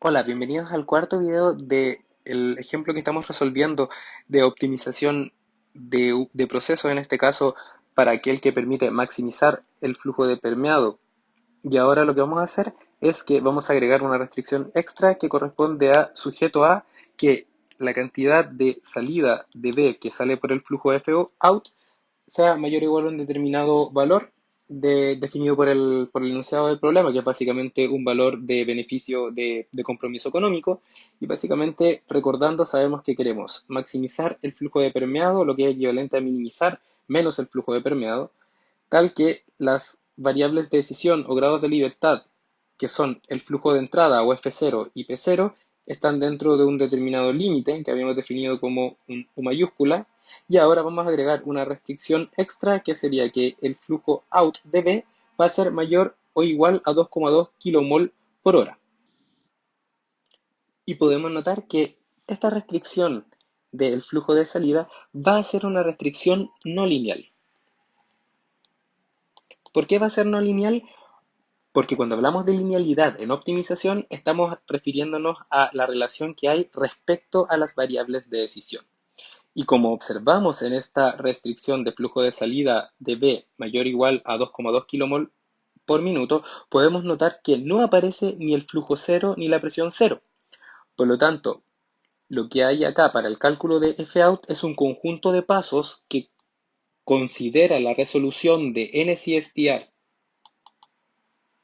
Hola, bienvenidos al cuarto video del ejemplo que estamos resolviendo de optimización de procesos, en este caso para aquel que permite maximizar el flujo de permeado. Y ahora lo que vamos a hacer es que vamos a agregar una restricción extra que corresponde a sujeto A, que la cantidad de salida de B que sale por el flujo FO out sea mayor o igual a un determinado valor definido por el enunciado del problema, que es básicamente un valor de beneficio de compromiso económico. Y básicamente, recordando, sabemos que queremos maximizar el flujo de permeado, lo que es equivalente a minimizar menos el flujo de permeado, tal que las variables de decisión o grados de libertad, que son el flujo de entrada o F0 y P0, están dentro de un determinado límite que habíamos definido como un U mayúscula, y ahora vamos a agregar una restricción extra que sería que el flujo out de B va a ser mayor o igual a 2,2 kmol por hora. Y podemos notar que esta restricción del flujo de salida va a ser una restricción no lineal. ¿Por qué va a ser no lineal? Porque cuando hablamos de linealidad en optimización, estamos refiriéndonos a la relación que hay respecto a las variables de decisión. Y como observamos en esta restricción de flujo de salida de B mayor o igual a 2,2 kmol por minuto, podemos notar que no aparece ni el flujo cero ni la presión cero. Por lo tanto, lo que hay acá para el cálculo de Fout es un conjunto de pasos que considera la resolución de NCSTR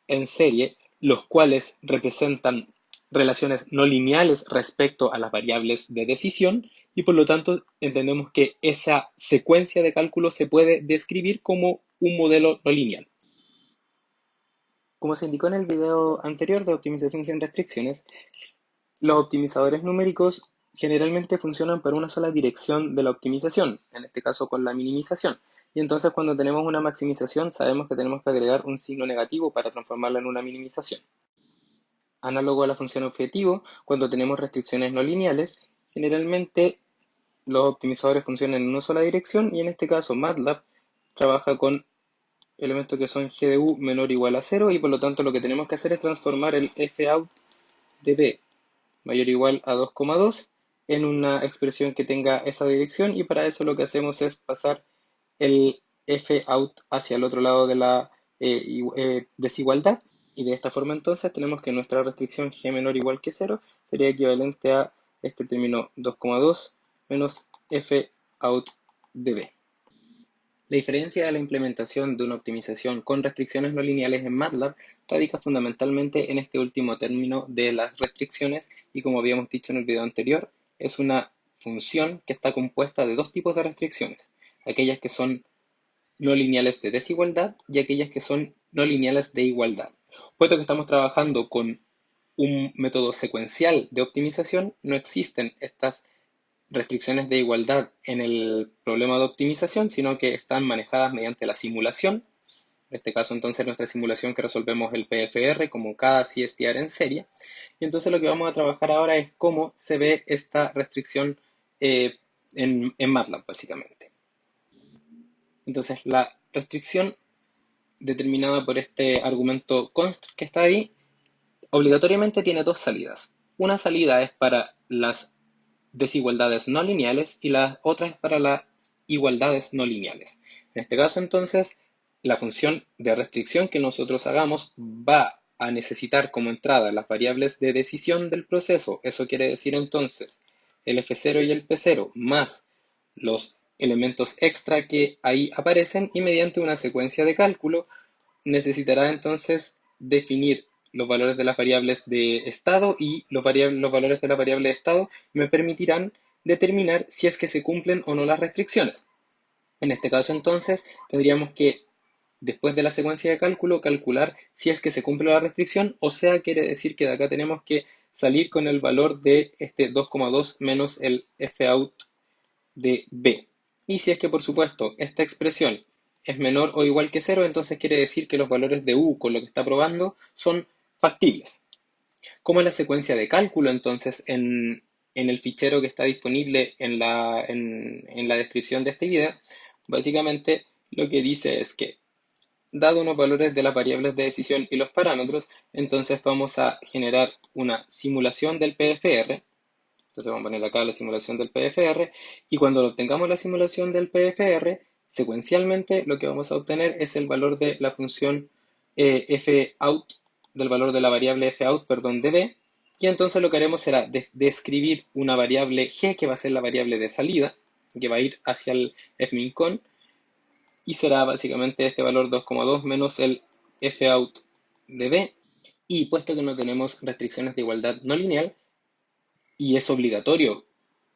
en serie, los cuales representan relaciones no lineales respecto a las variables de decisión, y por lo tanto entendemos que esa secuencia de cálculos se puede describir como un modelo no lineal. Como se indicó en el video anterior de optimización sin restricciones, los optimizadores numéricos generalmente funcionan para una sola dirección de la optimización, en este caso con la minimización. Y entonces cuando tenemos una maximización sabemos que tenemos que agregar un signo negativo para transformarla en una minimización. Análogo a la función objetivo, cuando tenemos restricciones no lineales, generalmente los optimizadores funcionan en una sola dirección, y en este caso MATLAB trabaja con elementos que son g de u menor o igual a cero, y por lo tanto lo que tenemos que hacer es transformar el fout de b mayor o igual a 2,2 en una expresión que tenga esa dirección, y para eso lo que hacemos es pasar el fout hacia el otro lado de la desigualdad, y de esta forma entonces tenemos que nuestra restricción g menor o igual que cero sería equivalente a este término 2,2 menos fout de b. La diferencia de la implementación de una optimización con restricciones no lineales en MATLAB radica fundamentalmente en este último término de las restricciones, y como habíamos dicho en el video anterior, es una función que está compuesta de dos tipos de restricciones: aquellas que son no lineales de desigualdad y aquellas que son no lineales de igualdad. Puesto que estamos trabajando con un método secuencial de optimización, no existen estas restricciones de igualdad en el problema de optimización, sino que están manejadas mediante la simulación. En este caso, entonces, nuestra simulación que resolvemos el PFR como cada CSTR en serie. Y entonces lo que vamos a trabajar ahora es cómo se ve esta restricción en MATLAB, básicamente. Entonces, la restricción determinada por este argumento const que está ahí, obligatoriamente tiene dos salidas. Una salida es para las desigualdades no lineales y la otra es para las igualdades no lineales. En este caso, entonces, la función de restricción que nosotros hagamos va a necesitar como entrada las variables de decisión del proceso. Eso quiere decir entonces el F0 y el P0 más los elementos extra que ahí aparecen, y mediante una secuencia de cálculo necesitará entonces definir los valores de las variables de estado, y los valores de la variable de estado me permitirán determinar si es que se cumplen o no las restricciones. En este caso entonces tendríamos que, después de la secuencia de cálculo, calcular si es que se cumple la restricción, o sea, quiere decir que de acá tenemos que salir con el valor de este 2,2 menos el Fout de B. Y si es que, por supuesto, esta expresión es menor o igual que cero, entonces quiere decir que los valores de U con lo que está probando son factibles. ¿Cómo es la secuencia de cálculo entonces en el fichero que está disponible en la descripción de este video? Básicamente lo que dice es que dado unos valores de las variables de decisión y los parámetros, entonces vamos a generar una simulación del PFR. Entonces vamos a poner acá la simulación del PFR y cuando obtengamos la simulación del PFR, secuencialmente lo que vamos a obtener es el valor de la función fout, del valor de la variable fout, perdón, de b, y entonces lo que haremos será describir una variable g que va a ser la variable de salida, que va a ir hacia el fmincon, y será básicamente este valor 2,2 menos el fout de b, y puesto que no tenemos restricciones de igualdad no lineal, y es obligatorio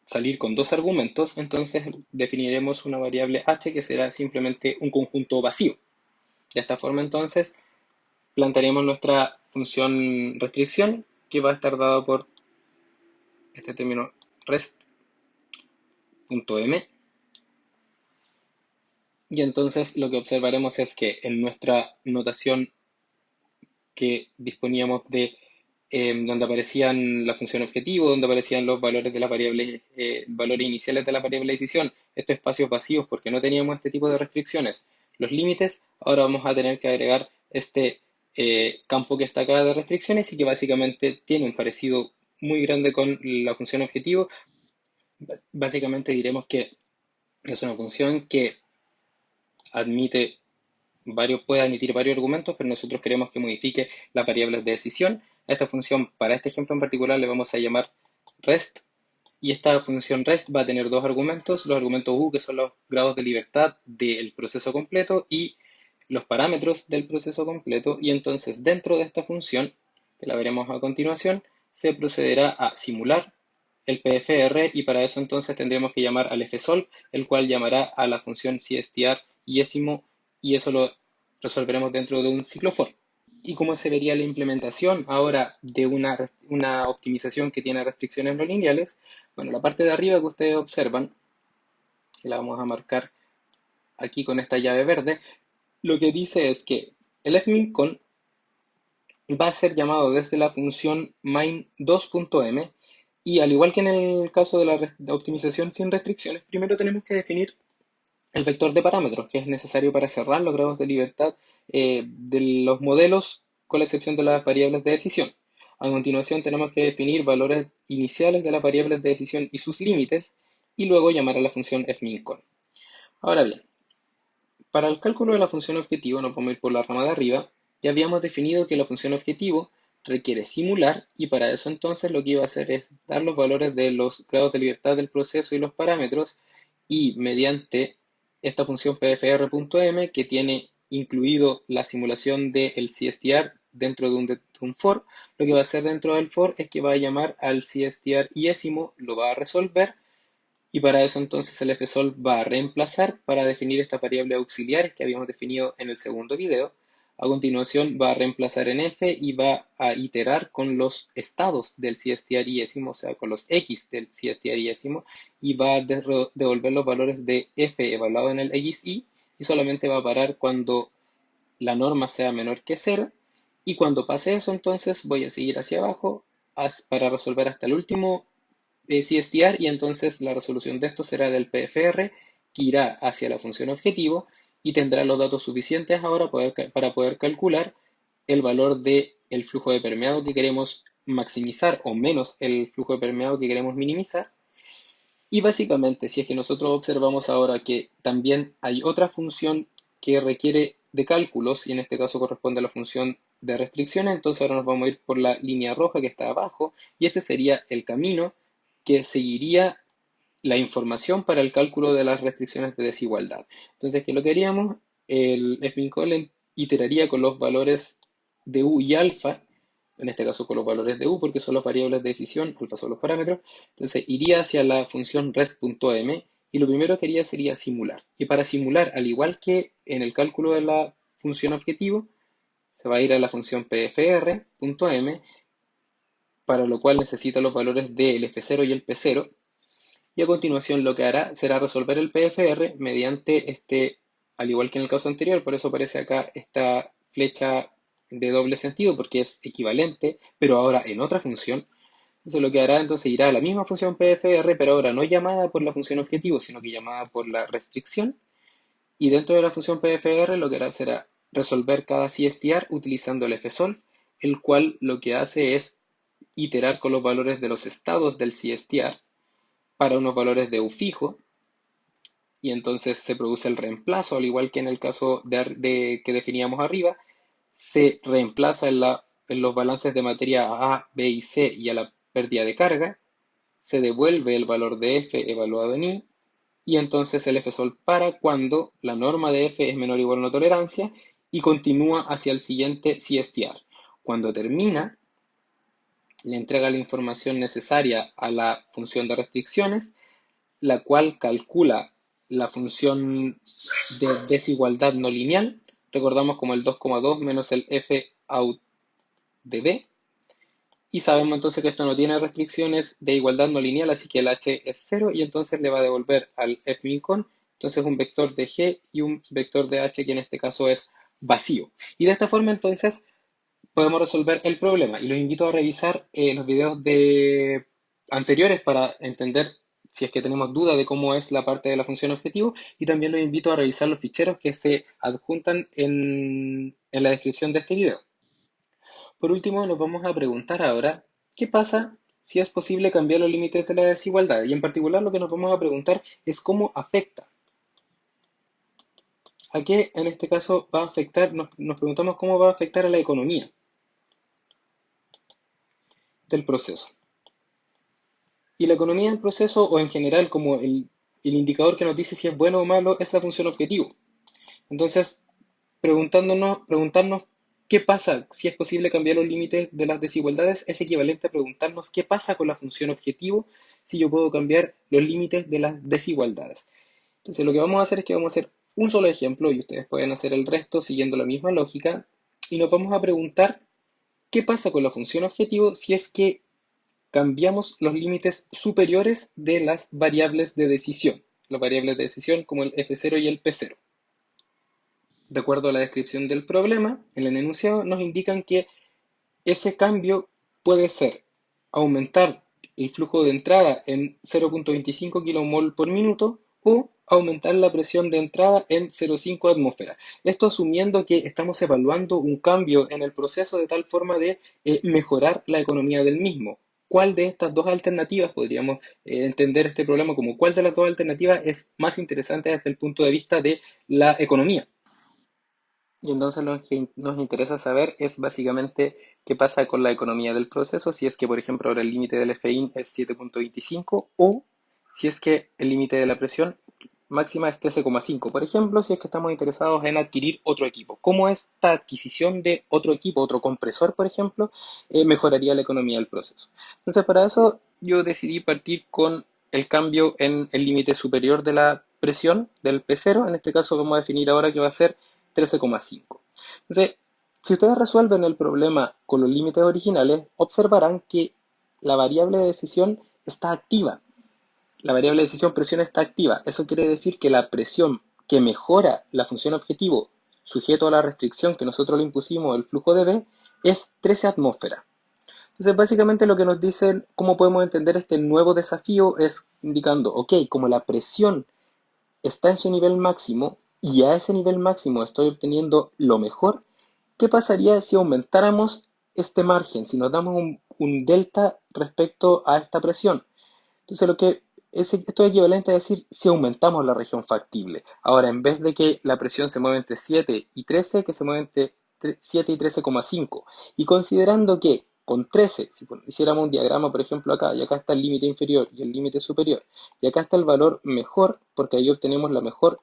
salir con dos argumentos, entonces definiremos una variable h que será simplemente un conjunto vacío. De esta forma entonces plantearemos nuestra función restricción que va a estar dado por este término rest.m, y entonces lo que observaremos es que en nuestra notación que disponíamos de donde aparecían la función objetivo, donde aparecían los valores de las variables, valores iniciales de la variable decisión, estos espacios vacíos porque no teníamos este tipo de restricciones. Los límites, ahora vamos a tener que agregar este campo que está acá de restricciones y que básicamente tiene un parecido muy grande con la función objetivo. Básicamente diremos que es una función que admite puede admitir varios argumentos, pero nosotros queremos que modifique las variables de decisión. A esta función, para este ejemplo en particular, le vamos a llamar rest. Y esta función rest va a tener dos argumentos, los argumentos u, que son los grados de libertad del proceso completo, y los parámetros del proceso completo. Y entonces, dentro de esta función, que la veremos a continuación, se procederá a simular el PFR, y para eso entonces tendremos que llamar al fsolve, el cual llamará a la función cstr yésimo, y eso lo resolveremos dentro de un ciclo for. ¿Y cómo se vería la implementación ahora de una optimización que tiene restricciones no lineales? Bueno, la parte de arriba que ustedes observan, que la vamos a marcar aquí con esta llave verde, lo que dice es que el fmincon va a ser llamado desde la función main2.m, y al igual que en el caso de la optimización sin restricciones, primero tenemos que definir el vector de parámetros, que es necesario para cerrar los grados de libertad de los modelos, con la excepción de las variables de decisión. A continuación tenemos que definir valores iniciales de las variables de decisión y sus límites, y luego llamar a la función fmincon. Ahora bien, para el cálculo de la función objetivo, nos vamos a ir por la rama de arriba. Ya habíamos definido que la función objetivo requiere simular, y para eso entonces lo que iba a hacer es dar los valores de los grados de libertad del proceso y los parámetros, y mediante esta función pfr.m, que tiene incluido la simulación del CSTR dentro de un for, lo que va a hacer dentro del for es que va a llamar al CSTR yésimo, lo va a resolver, y para eso entonces el fsolve va a reemplazar para definir estas variables auxiliares que habíamos definido en el segundo video. A continuación va a reemplazar en f y va a iterar con los estados del CSTR yésimo, o sea, con los x del CSTR yésimo, y va a devolver los valores de f evaluado en el xy, y solamente va a parar cuando la norma sea menor que 0. Y cuando pase eso, entonces voy a seguir hacia abajo para resolver hasta el último CSTR, y entonces la resolución de esto será del PFR, que irá hacia la función objetivo y tendrá los datos suficientes ahora para poder calcular el valor del flujo de permeado que queremos maximizar, o menos el flujo de permeado que queremos minimizar. Y básicamente, si es que nosotros observamos ahora que también hay otra función que requiere de cálculos, y en este caso corresponde a la función de restricciones, entonces ahora nos vamos a ir por la línea roja que está abajo, y este sería el camino que seguiría la información para el cálculo de las restricciones de desigualdad. Entonces, ¿qué es lo que haríamos? El spin iteraría con los valores de u y alfa, en este caso con los valores de u porque son las variables de decisión, alfa son los parámetros. Entonces iría hacia la función rest.m, y lo primero que haría sería simular. Y para simular, al igual que en el cálculo de la función objetivo, se va a ir a la función pfr.m, para lo cual necesita los valores del f0 y el p0, y a continuación lo que hará será resolver el PFR mediante al igual que en el caso anterior, por eso aparece acá esta flecha de doble sentido, porque es equivalente, pero ahora en otra función. Entonces lo que hará entonces irá a la misma función PFR, pero ahora no llamada por la función objetivo, sino que llamada por la restricción, y dentro de la función PFR lo que hará será resolver cada CSTR utilizando el FSOLVE, el cual lo que hace es iterar con los valores de los estados del CSTR para unos valores de U fijo, y entonces se produce el reemplazo, al igual que en el caso que definíamos arriba, se reemplaza en los balances de materia A, B y C y a la pérdida de carga, se devuelve el valor de F evaluado en I, y entonces el FSOL para cuando la norma de F es menor o igual a una tolerancia y continúa hacia el siguiente CSTR. Cuando termina, le entrega la información necesaria a la función de restricciones, la cual calcula la función de desigualdad no lineal, recordamos como el 2,2 menos el F out de B, y sabemos entonces que esto no tiene restricciones de igualdad no lineal, así que el H es 0 y entonces le va a devolver al F-min-con, entonces un vector de G y un vector de H que en este caso es vacío. Y de esta forma entonces podemos resolver el problema. Y los invito a revisar los videos anteriores para entender si es que tenemos duda de cómo es la parte de la función objetivo. Y también los invito a revisar los ficheros que se adjuntan en la descripción de este video. Por último, nos vamos a preguntar ahora, ¿qué pasa si es posible cambiar los límites de la desigualdad? Y en particular lo que nos vamos a preguntar es cómo afecta. ¿A qué en este caso va a afectar? Nos preguntamos cómo va a afectar a la economía del proceso. Y la economía del proceso, o en general como el indicador que nos dice si es bueno o malo, es la función objetivo. Entonces, preguntarnos qué pasa si es posible cambiar los límites de las desigualdades es equivalente a preguntarnos qué pasa con la función objetivo si yo puedo cambiar los límites de las desigualdades. Entonces, lo que vamos a hacer es que vamos a hacer un solo ejemplo y ustedes pueden hacer el resto siguiendo la misma lógica y nos vamos a preguntar qué pasa con la función objetivo si es que cambiamos los límites superiores de las variables de decisión. Las variables de decisión como el F0 y el P0. De acuerdo a la descripción del problema, en el enunciado nos indican que ese cambio puede ser aumentar el flujo de entrada en 0,25 kmol por minuto o aumentar la presión de entrada en 0,5 atmósferas. Esto asumiendo que estamos evaluando un cambio en el proceso de tal forma de mejorar la economía del mismo. ¿Cuál de estas dos alternativas podríamos entender este problema como cuál de las dos alternativas es más interesante desde el punto de vista de la economía? Y entonces lo que nos interesa saber es básicamente qué pasa con la economía del proceso, si es que, por ejemplo, ahora el límite del FIN es 7,25 o si es que el límite de la presión máxima es 13,5. Por ejemplo, si es que estamos interesados en adquirir otro equipo. ¿Cómo esta adquisición de otro equipo, otro compresor, por ejemplo, mejoraría la economía del proceso? Entonces, para eso yo decidí partir con el cambio en el límite superior de la presión del P0. En este caso vamos a definir ahora que va a ser 13,5. Entonces, si ustedes resuelven el problema con los límites originales, observarán que la variable de decisión está activa. La variable de decisión presión está activa. Eso quiere decir que la presión que mejora la función objetivo sujeto a la restricción que nosotros le impusimos, el flujo de B, es 13 atmósferas. Entonces, básicamente lo que nos dicen, cómo podemos entender este nuevo desafío es indicando, ok, como la presión está en su nivel máximo y a ese nivel máximo estoy obteniendo lo mejor, ¿qué pasaría si aumentáramos este margen, si nos damos un delta respecto a esta presión? Entonces esto es equivalente a decir si aumentamos la región factible. Ahora, en vez de que la presión se mueva entre 7 y 13, que se mueve entre 7 y 13,5. Y considerando que con 13, si hiciéramos un diagrama, por ejemplo, acá, y acá está el límite inferior y el límite superior, y acá está el valor mejor, porque ahí obtenemos la mejor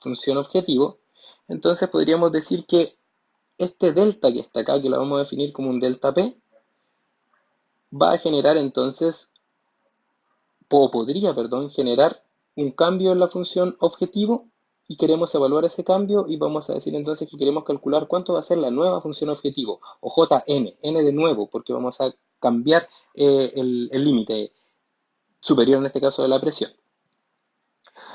función objetivo, entonces podríamos decir que este delta que está acá, que lo vamos a definir como un delta P, va a generar entonces o podría, perdón, generar un cambio en la función objetivo y queremos evaluar ese cambio y vamos a decir entonces que queremos calcular cuánto va a ser la nueva función objetivo o Jn, n de nuevo, porque vamos a cambiar el límite superior en este caso de la presión.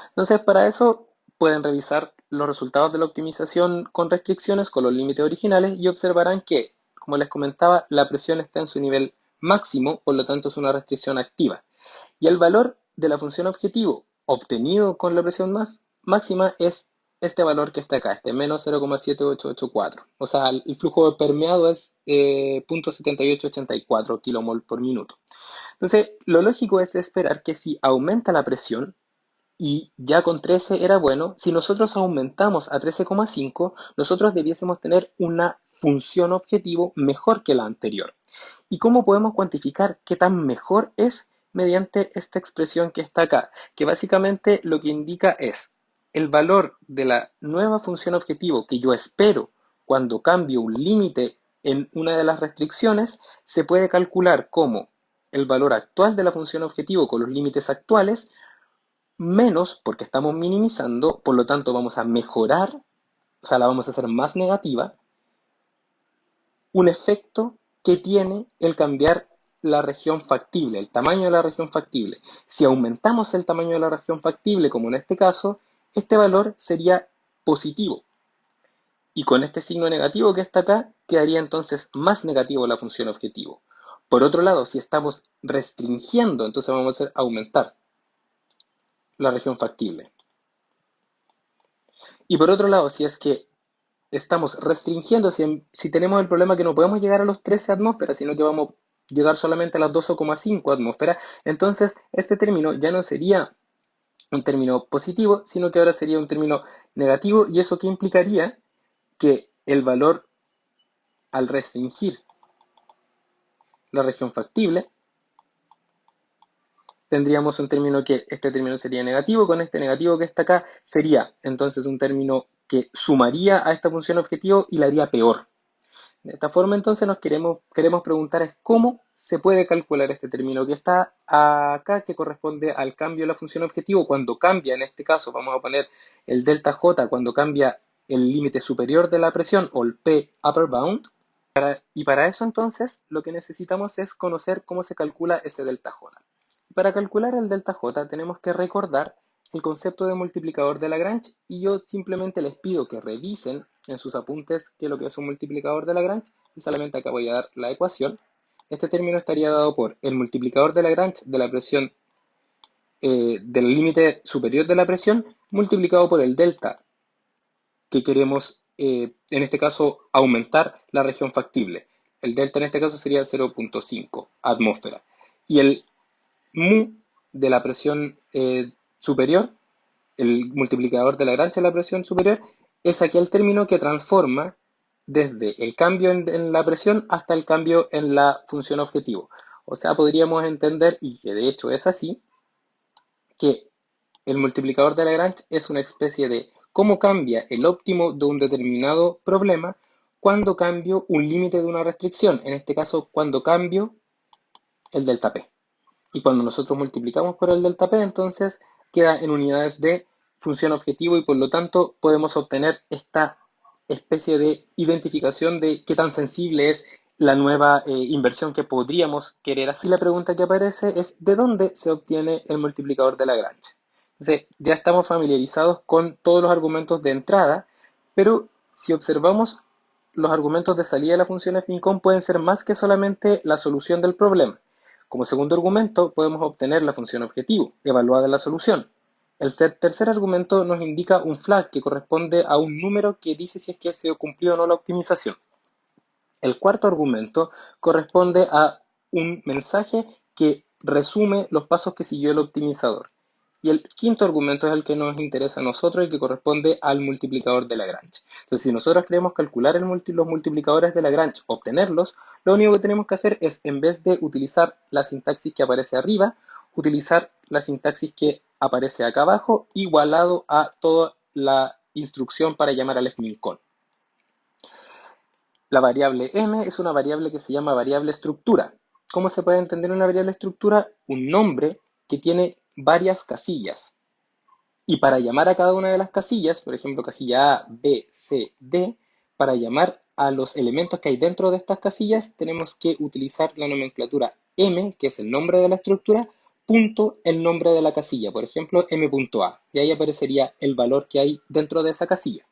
Entonces para eso pueden revisar los resultados de la optimización con restricciones con los límites originales y observarán que, como les comentaba, la presión está en su nivel máximo, por lo tanto es una restricción activa. Y el valor de la función objetivo obtenido con la presión máxima es este valor que está acá, este menos 0,7884. O sea, el flujo permeado es 0,7884 kilomol por minuto. Entonces, lo lógico es esperar que si aumenta la presión, y ya con 13 era bueno, si nosotros aumentamos a 13,5, nosotros debiésemos tener una función objetivo mejor que la anterior. ¿Y cómo podemos cuantificar qué tan mejor es? Mediante esta expresión que está acá, que básicamente lo que indica es el valor de la nueva función objetivo que yo espero cuando cambio un límite en una de las restricciones, se puede calcular como el valor actual de la función objetivo con los límites actuales, menos, porque estamos minimizando, por lo tanto vamos a mejorar, o sea, la vamos a hacer más negativa, un efecto que tiene el cambiar la región factible, el tamaño de la región factible. Si aumentamos el tamaño de la región factible, como en este caso, este valor sería positivo. Y con este signo negativo que está acá, quedaría entonces más negativo la función objetivo. Por otro lado, si estamos restringiendo, entonces vamos a hacer aumentar la región factible. Y por otro lado, si es que estamos restringiendo, si tenemos el problema que no podemos llegar a los 13 atmósferas, sino que vamos a llegar solamente a las 12,5 atmósferas, entonces este término ya no sería un término positivo, sino que ahora sería un término negativo, y eso que implicaría que el valor al restringir la región factible, tendríamos un término que este término sería negativo, con este negativo que está acá sería entonces un término que sumaría a esta función objetivo y la haría peor. De esta forma entonces queremos preguntar es cómo se puede calcular este término que está acá, que corresponde al cambio de la función objetivo. Cuando cambia, en este caso vamos a poner el delta J, cuando cambia el límite superior de la presión o el P upper bound. Y para eso entonces lo que necesitamos es conocer cómo se calcula ese delta J. Para calcular el delta J tenemos que recordar el concepto de multiplicador de Lagrange, y yo simplemente les pido que revisen en sus apuntes qué es lo que es un multiplicador de Lagrange, y solamente acá voy a dar la ecuación. Este término estaría dado por el multiplicador de Lagrange de la presión del límite superior de la presión multiplicado por el delta que queremos, en este caso, aumentar la región factible. El delta en este caso sería 0,5 atmósfera. Y el mu de la presión superior, el multiplicador de Lagrange de la presión superior, es aquel término que transforma desde el cambio en la presión hasta el cambio en la función objetivo. O sea, podríamos entender, y que de hecho es así, que el multiplicador de Lagrange es una especie de cómo cambia el óptimo de un determinado problema cuando cambio un límite de una restricción, en este caso cuando cambio el delta P. Y cuando nosotros multiplicamos por el delta P, entonces queda en unidades de función objetivo, y por lo tanto podemos obtener esta especie de identificación de qué tan sensible es la nueva inversión que podríamos querer hacer. Y la pregunta que aparece es ¿de dónde se obtiene el multiplicador de Lagrange? Entonces ya estamos familiarizados con todos los argumentos de entrada, pero si observamos los argumentos de salida de la función f-incom pueden ser más que solamente la solución del problema. Como segundo argumento podemos obtener la función objetivo, evaluada en la solución. El tercer argumento nos indica un flag que corresponde a un número que dice si es que se cumplió o no la optimización. El cuarto argumento corresponde a un mensaje que resume los pasos que siguió el optimizador. Y el quinto argumento es el que nos interesa a nosotros y que corresponde al multiplicador de Lagrange. Entonces, si nosotros queremos calcular los multiplicadores de Lagrange, obtenerlos, lo único que tenemos que hacer es, en vez de utilizar la sintaxis que aparece arriba, utilizar la sintaxis que aparece acá abajo, igualado a toda la instrucción para llamar al fmincon. La variable m es una variable que se llama variable estructura. ¿Cómo se puede entender una variable estructura? Un nombre que tiene varias casillas. Y para llamar a cada una de las casillas, por ejemplo, casilla A, B, C, D, para llamar a los elementos que hay dentro de estas casillas, tenemos que utilizar la nomenclatura m, que es el nombre de la estructura, punto el nombre de la casilla, por ejemplo, m.a, y ahí aparecería el valor que hay dentro de esa casilla.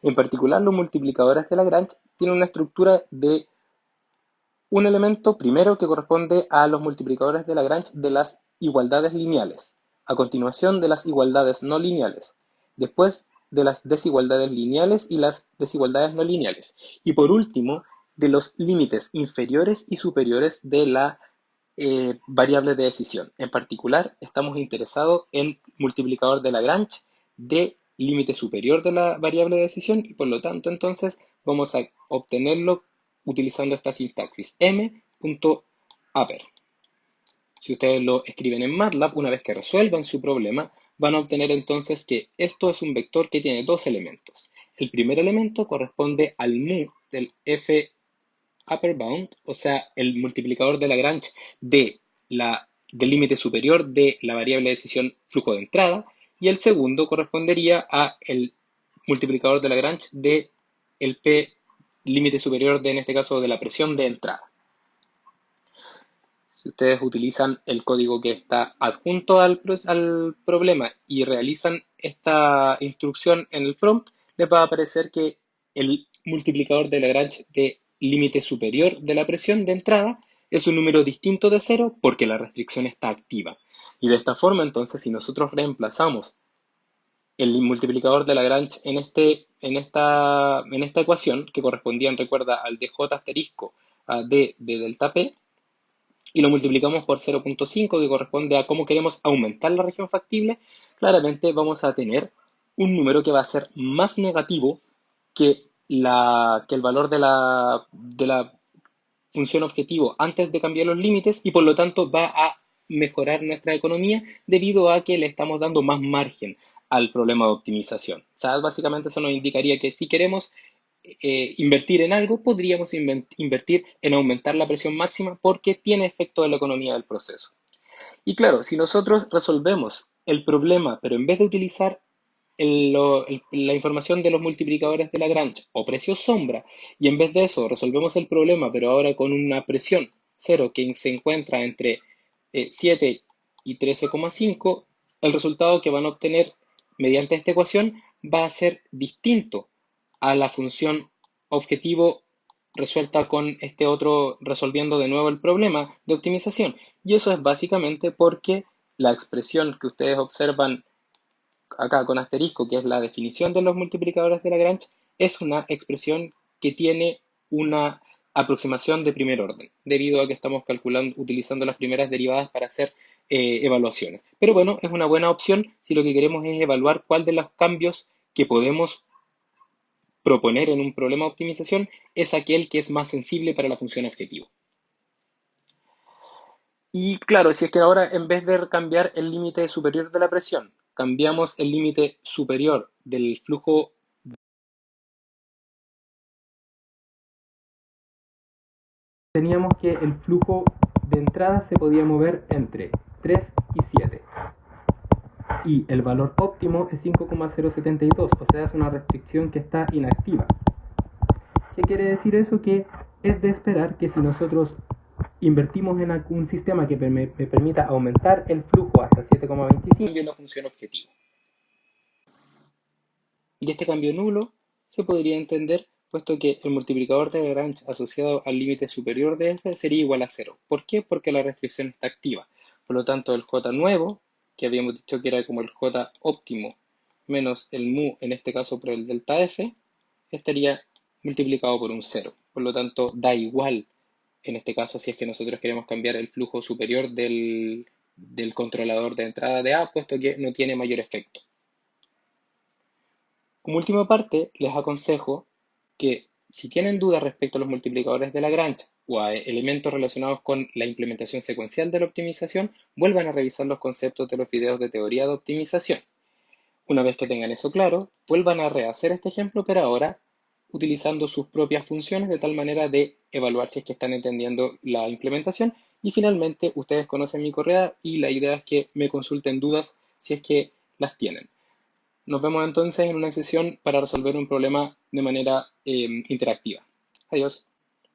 En particular, los multiplicadores de Lagrange tienen una estructura de un elemento primero que corresponde a los multiplicadores de Lagrange de las igualdades lineales, a continuación de las igualdades no lineales, después de las desigualdades lineales y las desigualdades no lineales. Y por último, de los límites inferiores y superiores de la variable de decisión. En particular, estamos interesados en multiplicador de Lagrange de límite superior de la variable de decisión y por lo tanto entonces vamos a obtenerlo utilizando esta sintaxis m.upper. Si ustedes lo escriben en MATLAB, una vez que resuelvan su problema, van a obtener entonces que esto es un vector que tiene dos elementos. El primer elemento corresponde al mu del f upper bound, o sea, el multiplicador de Lagrange del límite superior de la variable de decisión flujo de entrada, y el segundo correspondería a el multiplicador de Lagrange del P límite superior de, en este caso, de la presión de entrada. Si ustedes utilizan el código que está adjunto al problema y realizan esta instrucción en el prompt, les va a aparecer que el multiplicador de Lagrange de límite superior de la presión de entrada es un número distinto de cero porque la restricción está activa. Y de esta forma, entonces, si nosotros reemplazamos el multiplicador de Lagrange en esta ecuación, que correspondía, recuerda, al dj asterisco a d de delta p, y lo multiplicamos por 0.5, que corresponde a cómo queremos aumentar la región factible, claramente vamos a tener un número que va a ser más negativo que el valor de la función objetivo antes de cambiar los límites y por lo tanto va a mejorar nuestra economía debido a que le estamos dando más margen al problema de optimización. O sea, básicamente eso nos indicaría que si queremos invertir en algo, podríamos invertir en aumentar la presión máxima porque tiene efecto en la economía del proceso. Y claro, si nosotros resolvemos el problema, pero en vez de utilizar la información de los multiplicadores de Lagrange o presión sombra, y en vez de eso resolvemos el problema, pero ahora con una presión cero que se encuentra entre 7 y 13,5, el resultado que van a obtener mediante esta ecuación va a ser distinto a la función objetivo resuelta con este otro resolviendo de nuevo el problema de optimización. Y eso es básicamente porque la expresión que ustedes observan acá con asterisco, que es la definición de los multiplicadores de Lagrange, es una expresión que tiene una aproximación de primer orden, debido a que estamos calculando, utilizando las primeras derivadas para hacer evaluaciones. Pero bueno, es una buena opción si lo que queremos es evaluar cuál de los cambios que podemos proponer en un problema de optimización es aquel que es más sensible para la función objetivo. Y claro, si es que ahora en vez de cambiar el límite superior de la presión, cambiamos el límite superior del flujo, teníamos que el flujo de entrada se podía mover entre 3 y 7. Y el valor óptimo es 5,072, o sea, es una restricción que está inactiva. ¿Qué quiere decir eso? Que es de esperar que si nosotros invertimos en algún sistema que me permita aumentar el flujo hasta 7,25, cambie la función objetivo. Y este cambio nulo se podría entender puesto que el multiplicador de Lagrange asociado al límite superior de f sería igual a 0. ¿Por qué? Porque la restricción está activa. Por lo tanto, el j nuevo, que habíamos dicho que era como el j óptimo menos el mu, en este caso por el delta f, estaría multiplicado por un 0. Por lo tanto, da igual, en este caso, si es que nosotros queremos cambiar el flujo superior del controlador de entrada de A, puesto que no tiene mayor efecto. Como última parte, les aconsejo que si tienen dudas respecto a los multiplicadores de Lagrange o a elementos relacionados con la implementación secuencial de la optimización, vuelvan a revisar los conceptos de los videos de teoría de optimización. Una vez que tengan eso claro, vuelvan a rehacer este ejemplo, pero ahora utilizando sus propias funciones de tal manera de evaluar si es que están entendiendo la implementación. Y finalmente, ustedes conocen mi correo y la idea es que me consulten dudas si es que las tienen. Nos vemos entonces en una sesión para resolver un problema de manera interactiva. Adiós.